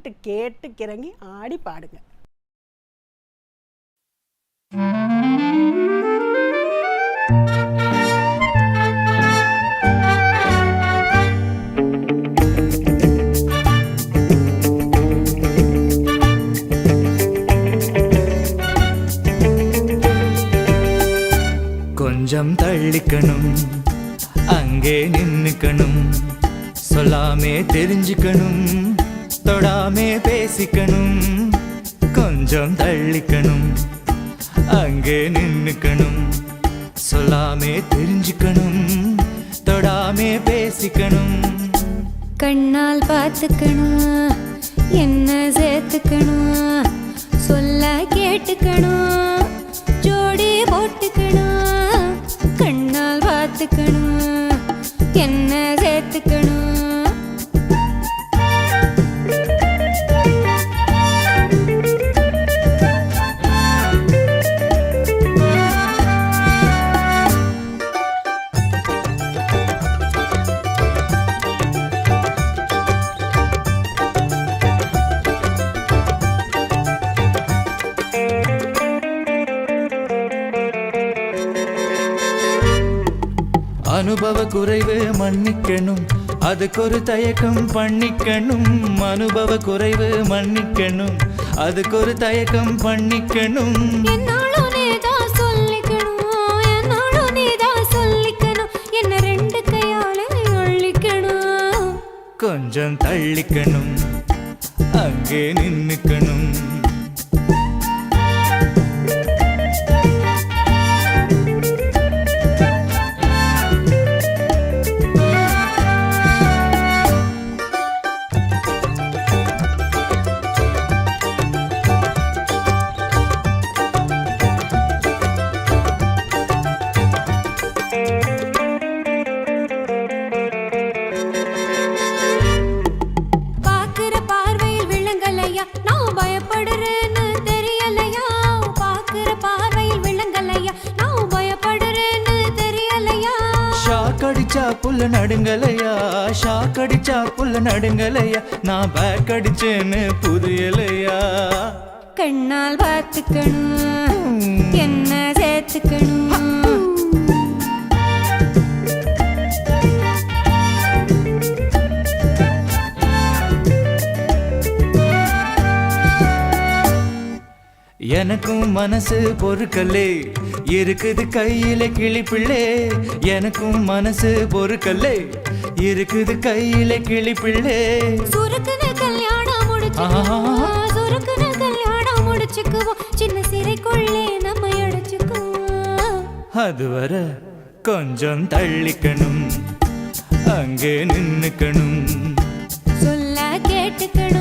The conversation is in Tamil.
பாடிக்கிட்டு கேட்டு கிறங்கி ஆடி பாடுங்க. கொஞ்சம் தள்ளிக்கணும், அங்கே நின்னுக்கணும், சொல்லாமே தெரிஞ்சுக்கணும், தொடாமே பேசிக்கணும். கொஞ்சம் தள்ளிக்கணும், அங்கே நின்னுக்கணும், சொல்லாமே தெரிஞ்சுக்கணும், தொடாமே பேசிக்கணும். கண்ணால் பார்த்துக்கணும், என்ன சேர்த்துக்கணும், சொல்ல கேட்டுக்கணும், ஜோடி போட்டுக்கணும். கண்ணால் பார்த்துக்கணும், என்ன சேர்த்துக்கணும். அனுபவ குறைவு மன்னிக்கணும், அதுக்கு ஒரு தயக்கம் பண்ணிக்கணும். அனுபவ குறைவு மன்னிக்கணும், அதுக்கு ஒரு தயக்கம் பண்ணிக்கணும். என்னாலும் நீதான் சொல்லிக்கணும், என்னாலும் நீதான் சொல்லிக்கணும், என்ன ரெண்டு கையாலே அள்ளிக்கணும். கொஞ்சம் தள்ளிக்கணும், அங்கே நின்னுக்கணும். ஷாக்கடிச்சா புல்ல நடுங்கலையா, ஷாக்கடிச்சா புல்ல நடுங்கலையா, நான் பேக் அடிச்சேன்னு புரியலையா. கண்ணால் பார்த்துக்கணும், என்ன சேர்த்துக்கணும். எனக்கும் மனசு பொறுக்கல்லே இருக்குது கையில கிளிப்பிள்ளே. எனக்கும் மனசு பொறுக்கல்லே இருக்குது கையில கிளிப்பிள்ளே. சுருக்குன கல்யாணம் முடிச்சுக்குவோம், சுருக்குன கல்யாணம் முடிச்சுக்குவோம், சின்ன சிறைக்குள்ளே நம்ம அடைச்சுக்குவோம். அதுவரை கொஞ்சம் தள்ளிக்கணும், அங்கே நின்னுக்கணும், சொல்ல கேட்டுக்கணும்.